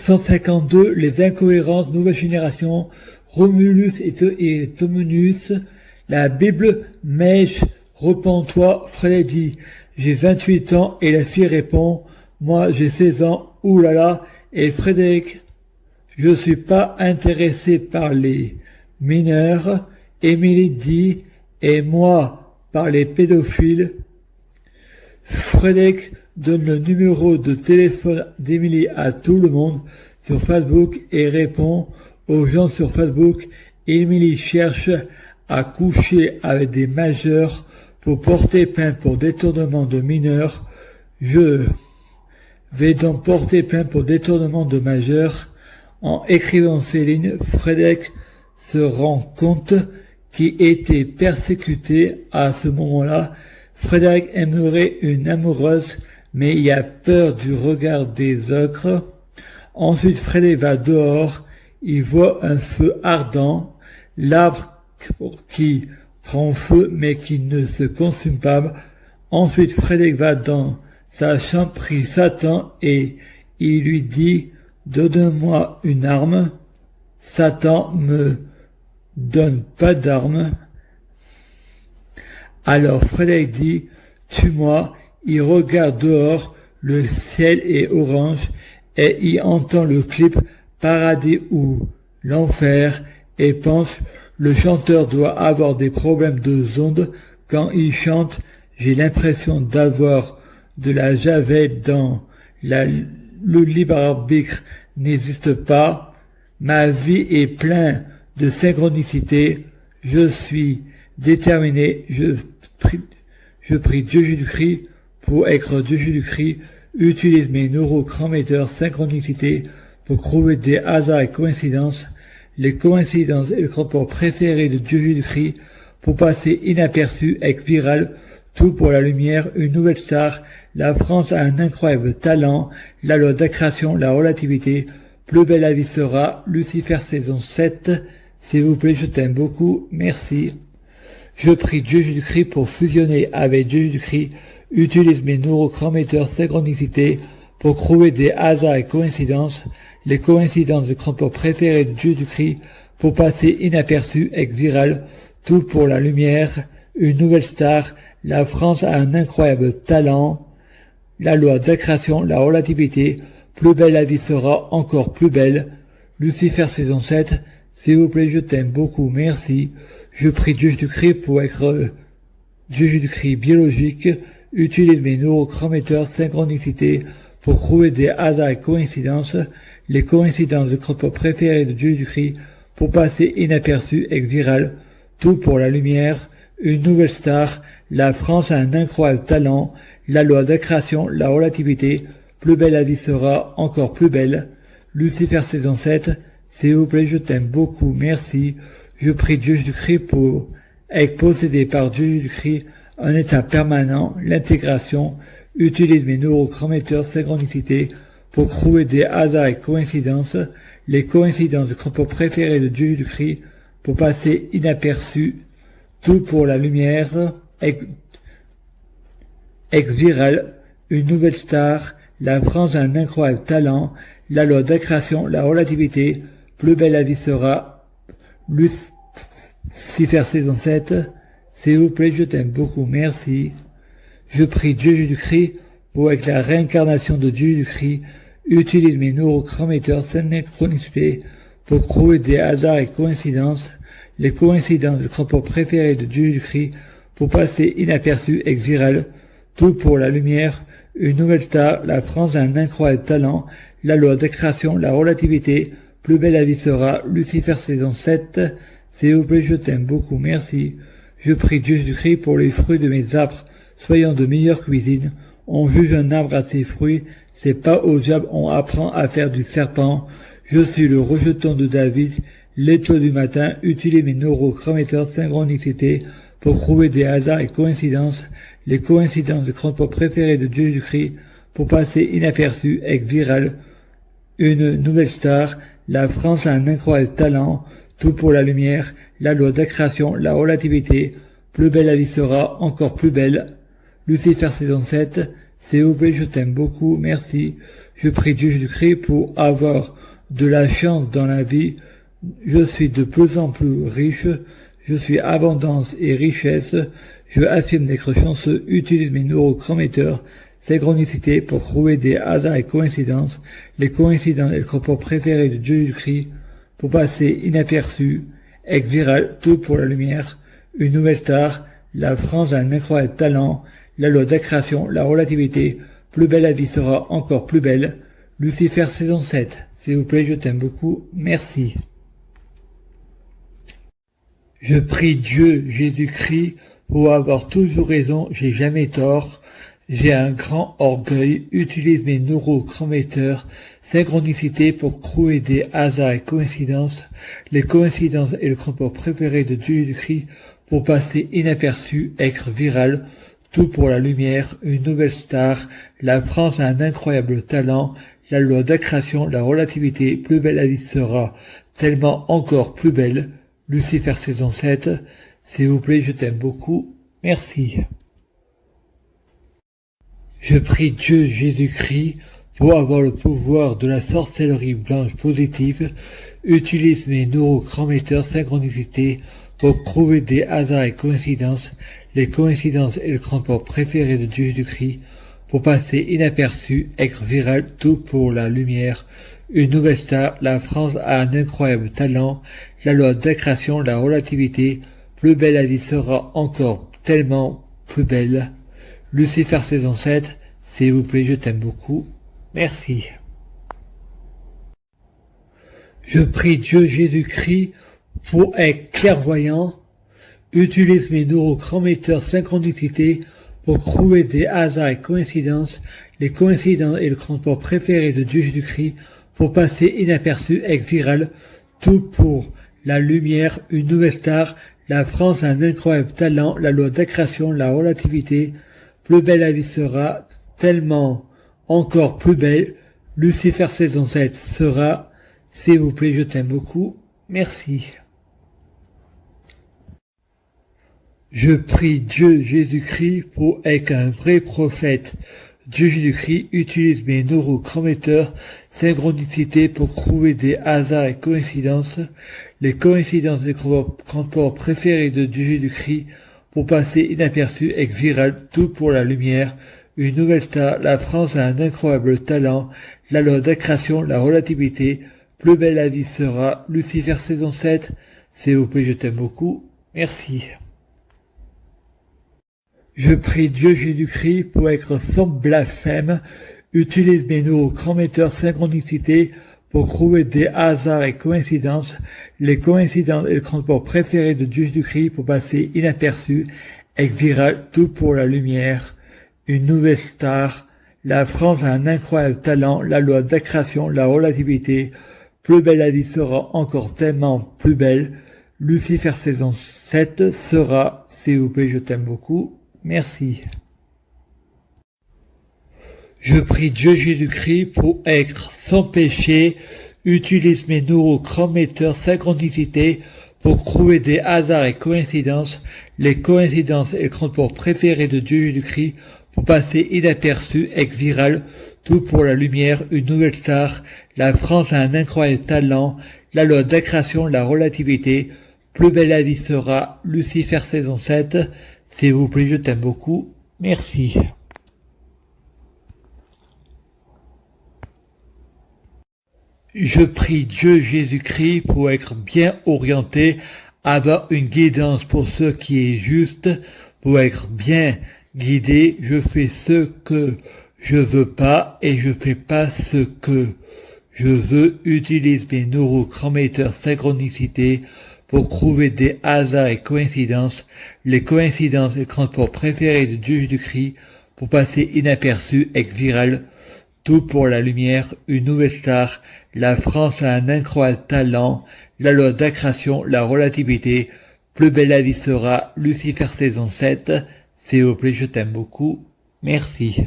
152, les incohérences, nouvelle génération, Romulus et Tomenus, la Bible, Mèche, repens-toi, Frédéric dit, j'ai 28 ans, et la fille répond, moi j'ai 16 ans, oulala, et Frédéric, je suis pas intéressé par les mineurs, Émilie dit, et moi par les pédophiles. Frédéric donne le numéro de téléphone d'Émilie à tout le monde sur Facebook et répond aux gens sur Facebook. Émilie cherche à coucher avec des majeurs pour porter plainte pour détournement de mineurs. Je vais donc porter plainte pour détournement de majeurs. En écrivant ces lignes, Frédéric se rend compte qu'il était persécuté à ce moment-là. Frédéric aimerait une amoureuse, mais il a peur du regard des autres. Ensuite, Frédéric va dehors, il voit un feu ardent, l'arbre qui prend feu mais qui ne se consume pas. Ensuite, Frédéric va dans sa chambre, prie Satan et il lui dit « Donne-moi une arme ». Satan me donne pas d'arme. Alors Frédéric dit « Tue-moi ». Il regarde dehors, le ciel est orange et il entend le clip « Paradis ou l'enfer » et pense « Le chanteur doit avoir des problèmes de ondes quand il chante. J'ai l'impression d'avoir de la javel dans le libre arbitre n'existe pas. Ma vie est pleine de synchronicité. Je suis déterminé. Je prie Dieu Jésus-Christ pour être Dieu Jésus-Christ. Utilise mes neurochrométeurs synchronicité pour trouver des hasards et coïncidences. Les coïncidences et le rapport préféré de Dieu Jésus-Christ pour passer inaperçu avec viral. Tout pour la lumière, une nouvelle star. La France a un incroyable talent. La loi d'attraction, la relativité. Plus belle la vie sera. Lucifer saison 7. S'il vous plaît, je t'aime beaucoup. Merci. Je prie Dieu Jésus-Christ pour fusionner avec Dieu Jésus-Christ. Utilise mes neurochrométeurs synchronicité pour trouver des hasards et coïncidences. Les coïncidences de rapport préféré de Dieu Jésus-Christ pour passer inaperçu avec viral. Tout pour la lumière. Une nouvelle star. La France a un incroyable talent. La loi d'attraction, la relativité. Plus belle la vie sera, encore plus belle. Lucifer saison 7. S'il vous plaît, je t'aime beaucoup, merci. Je prie Dieu Jésus-Christ pour être Dieu Jésus-Christ biologique. Utilise mes neurochrométeurs synchronicité pour trouver des hasards et coïncidences. Les coïncidences de rapport préféré de Dieu Jésus-Christ pour passer inaperçu avec viral. Tout pour la lumière. Une nouvelle star. La France a un incroyable talent. La loi d'attraction, la relativité. Plus belle la vie sera, encore plus belle. Lucifer saison 7. S'il vous plaît, je t'aime beaucoup, merci. Je prie Dieu Jésus-Christ pour être possédé par Dieu Jésus-Christ, un état permanent, l'intégration. Utilise mes neurochrométeurs synchronicité pour trouver des hasards et coïncidences. Les coïncidences de rapport préféré de Dieu Jésus-Christ pour passer inaperçu. Tout pour la lumière. Ex viral, une nouvelle star. La France a un incroyable talent. La loi d'attraction, la relativité. Plus belle la vie sera. Lucifer saison 7. S'il vous plaît, je t'aime beaucoup, merci. Je prie Dieu Jésus-Christ pour être la réincarnation de Dieu Jésus-Christ. Utilise mes neurochrométeurs synchronicité pour trouver des hasards et coïncidences. Les coïncidences de rapport préféré de Dieu Jésus-Christ pour passer inaperçu avec viral. Tout pour la lumière. Une nouvelle star. La France a un incroyable talent. La loi d'attraction, la relativité. Plus belle la vie sera. Lucifer saison 7. S'il vous plaît, je t'aime beaucoup, merci. Je prie Dieu Jésus-Christ pour les fruits de mes arbres. Soyons de meilleure cuisine. On juge un arbre à ses fruits. C'est pas au diable on apprend à faire du serpent. Je suis le rejeton de David. L'étoile du matin. Utilise mes neurochrométeurs synchronicité pour trouver des hasards et coïncidences. Les coïncidences de rapport préféré de Dieu Jésus-Christ pour passer inaperçu avec viral. Une nouvelle star. La France a un incroyable talent. Tout pour la lumière. La loi d'attraction, la relativité. Plus belle la vie sera, encore plus belle. Lucifer saison 7. s'il vous plaît, je t'aime beaucoup, merci. Je prie Dieu Jésus-Christ pour avoir de la chance dans la vie. Je suis de plus en plus riche. Je suis abondance et richesse. Je affirme d'être chanceux. Utilise mes neurochrométeurs, synchronicité pour trouver des hasards et coïncidences. Les coïncidences et le propos préféré de Dieu Jésus-Christ pour passer inaperçu. Être viral, tout pour la lumière. Une nouvelle star. La France a un incroyable talent. La loi d'accrétion, la relativité. Plus belle la vie sera encore plus belle. Lucifer saison 7. S'il vous plaît, je t'aime beaucoup. Merci. Je prie Dieu, Jésus-Christ, pour avoir toujours raison, j'ai jamais tort. J'ai un grand orgueil, utilise mes neurochrométeurs, synchronicité pour trouver des hasards et coïncidences. Les coïncidences est le rapport préféré de Dieu Jésus-Christ pour passer inaperçu, être viral, tout pour la lumière, une nouvelle star. La France a un incroyable talent. La loi d'accrétion, la relativité, plus belle la vie sera, tellement encore plus belle. Lucifer saison 7, s'il vous plaît, je t'aime beaucoup, merci. Je prie Dieu Jésus-Christ pour avoir le pouvoir de la sorcellerie blanche positive, utilise mes neurochrométeurs synchronicité pour trouver des hasards et coïncidences, les coïncidences et le rapport préféré de Dieu Jésus-Christ, pour passer inaperçu, être viral, tout pour la lumière. Une nouvelle star, la France a un incroyable talent, la loi d'accrétion, la relativité, plus belle la vie sera encore tellement plus belle. Lucifer saison 7, s'il vous plaît, je t'aime beaucoup. Merci. Je prie Dieu Jésus-Christ pour être clairvoyant, utilise mes neurochrométeurs synchronicité pour trouver des hasards et coïncidences, les coïncidences et le transport préféré de Dieu Jésus-Christ, pour passer inaperçu, être viral, tout pour la lumière, une nouvelle star, la France a un incroyable talent, la loi d'accrétion, la relativité, plus belle la vie sera, tellement encore plus belle, Lucifer saison 7 sera, s'il vous plaît, je t'aime beaucoup, merci. Je prie Dieu Jésus-Christ pour être un vrai prophète. Dieu Jésus-Christ utilise mes neurochrométeurs, synchronicité pour trouver des hasards et coïncidences, les coïncidences des transports préférés de Dieu Jésus-Christ pour passer inaperçu et viral, tout pour la lumière, une nouvelle star, la France a un incroyable talent, la loi d'accrétion, la relativité, plus belle la vie sera, Lucifer saison 7, s'il vous plaît, je t'aime beaucoup, merci. Je prie Dieu Jésus-Christ pour être sans blasphème, utilise mes neurochrométeurs synchronicité pour trouver des hasards et coïncidences, les coïncidences et le transport préféré de Dieu Jésus-Christ pour passer inaperçu, être viral, tout pour la lumière, une nouvelle star, la France a un incroyable talent, la loi d'accrétion, la relativité, plus belle la vie sera encore tellement plus belle, Lucifer saison 7 sera, s'il vous plaît, je t'aime beaucoup. Merci. Je prie Dieu Jésus-Christ pour être sans péché, utilise mes neurochrométeurs synchronicité pour trouver des hasards et coïncidences, les coïncidences et le transport préféré de Dieu Jésus-Christ pour passer inaperçu, être viral, tout pour la lumière, une nouvelle star, la France a un incroyable talent, la loi d'accrétion, la relativité, plus belle la vie sera, Lucifer saison 7, s'il vous plaît, je t'aime beaucoup. Merci. Je prie Dieu Jésus-Christ pour être bien orienté, avoir une guidance pour ce qui est juste, pour être bien guidé. Je fais ce que je veux pas et je fais pas ce que je veux. Utilise mes neurochrométeurs synchronicité pour trouver des hasards et coïncidences, les coïncidences et le transport préféré de Dieu Jésus-Christ pour passer inaperçu, être viral, tout pour la lumière, une nouvelle star, la France a un incroyable talent, la loi d'accrétion, la relativité, plus belle la vie sera, Lucifer saison 7, s'il vous plaît, je t'aime beaucoup, merci.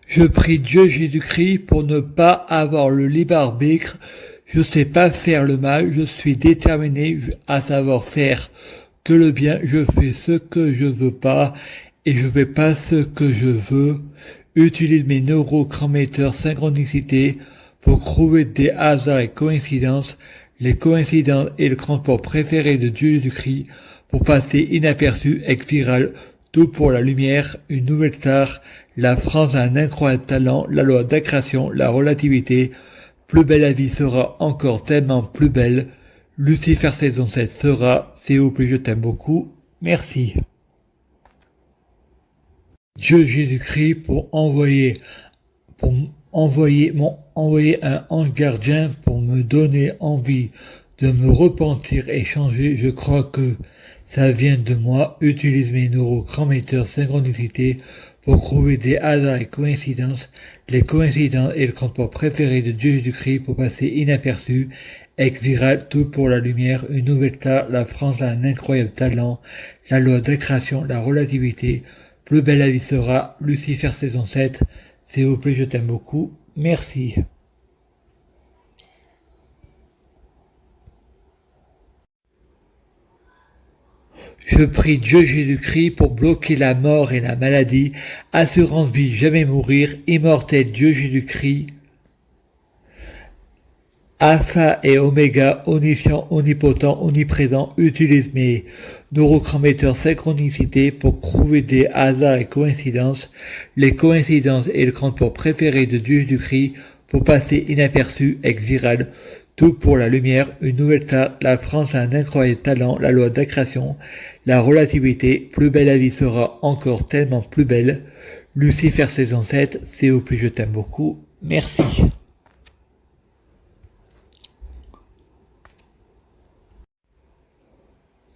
Je prie Dieu Jésus-Christ pour ne pas avoir le libre arbitre. Je sais pas faire le mal, je suis déterminé à savoir faire que le bien, je fais ce que je veux pas et je fais pas ce que je veux. Utilise mes neurochrométeurs synchronicité pour trouver des hasards et coïncidences, les coïncidences et le transport préféré de Dieu Jésus-Christ pour passer inaperçu, ex viral, tout pour la lumière, une nouvelle star, la France a un incroyable talent, la loi d'accrétion, la relativité, plus belle la vie sera encore tellement plus belle, Lucifer saison 7 sera, s'il vous plaît, je t'aime beaucoup, merci. Dieu Jésus-Christ pour envoyer un ange gardien pour me donner envie de me repentir et changer. Je crois que ça vient de moi. Utilise mes neurochrométeurs synchronicité pour trouver des hasards et coïncidences, les coïncidences et le transport préféré de Dieu Jésus-Christ pour passer inaperçu, ex viral, tout pour la lumière, une nouvelle star, la France a un incroyable talent, la loi d'accrétion, la relativité, plus belle la vie sera, Lucifer saison 7, s'il vous plaît, je t'aime beaucoup, merci. Je prie Dieu Jésus-Christ pour bloquer la mort et la maladie, assurance vie, jamais mourir, immortel Dieu Jésus-Christ, Alpha et Oméga, omniscient, omnipotent, omniprésent, utilise mes neurochrométeurs synchronicité pour trouver des hasards et coïncidences, les coïncidences et le transport préféré de Dieu Jésus-Christ pour passer inaperçu, ex viral, tout pour la lumière, une nouvelle star, la France a un incroyable talent, la loi d'accrétion, la relativité, plus belle la vie sera encore tellement plus belle, Lucifer saison 7, s'il vous plaît, je t'aime beaucoup, merci.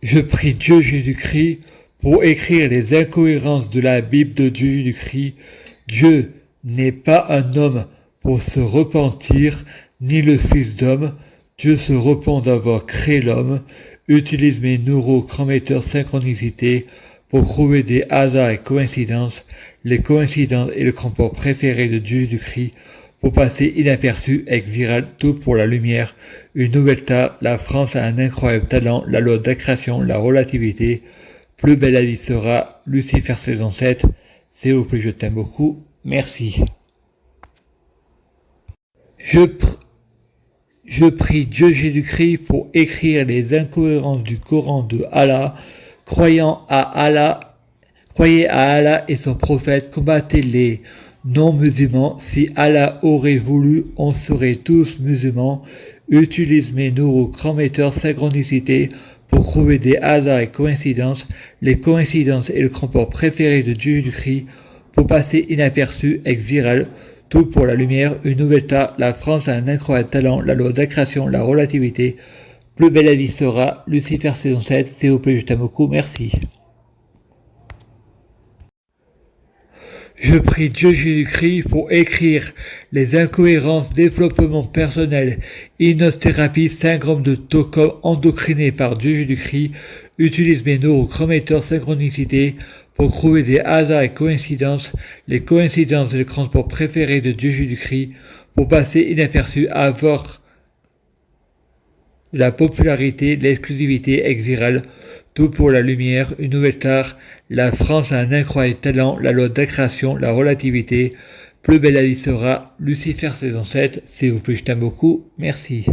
Je prie Dieu Jésus-Christ pour écrire les incohérences de la Bible de Dieu Jésus-Christ. Dieu n'est pas un homme pour se repentir, ni le Fils d'homme. Dieu se repent d'avoir créé l'homme. Utilise mes neurochrométeurs synchronicité pour trouver des hasards et coïncidences, les coïncidences et le transport préféré de Dieu Jésus-Christ pour passer inaperçu, ex viral, tout pour la lumière, une nouvelle star, la France a un incroyable talent, la loi d'accrétion, la relativité, plus belle la vie sera, Lucifer saison 7, s'il vous plaît, je t'aime beaucoup, merci. Je prie Dieu Jésus-Christ pour écrire les incohérences du Coran de Allah, croyez à Allah et son prophète, combattez les non-musulmans, si Allah aurait voulu, on serait tous musulmans. Utilise mes neurochrométeurs synchronicité pour trouver des hasards et coïncidences, les coïncidences et le transport préféré de Dieu Jésus-Christ pour passer inaperçu, ex viral, tout pour la lumière, une nouvelle star, la France a un incroyable talent, la loi d'accrétion, la relativité, plus belle la vie sera, Lucifer saison 7, s'il vous plaît, je t'aime beaucoup, merci. Je prie Dieu Jésus-Christ pour écrire les incohérences, développement personnel, hypnothérapie, syndrome de Stockholm endocriné par Dieu Jésus-Christ, utilise mes neurochrométeurs synchronicité pour trouver des hasards et coïncidences, les coïncidences et le transport préféré de Dieu Jésus-Christ, pour passer inaperçu à avoir la popularité, l'exclusivité ex viral, tout pour la lumière, une nouvelle star, la France a un incroyable talent, la loi d'accrétion, la relativité, plus belle la vie sera, Lucifer saison 7, s'il vous plaît, je t'aime beaucoup, merci.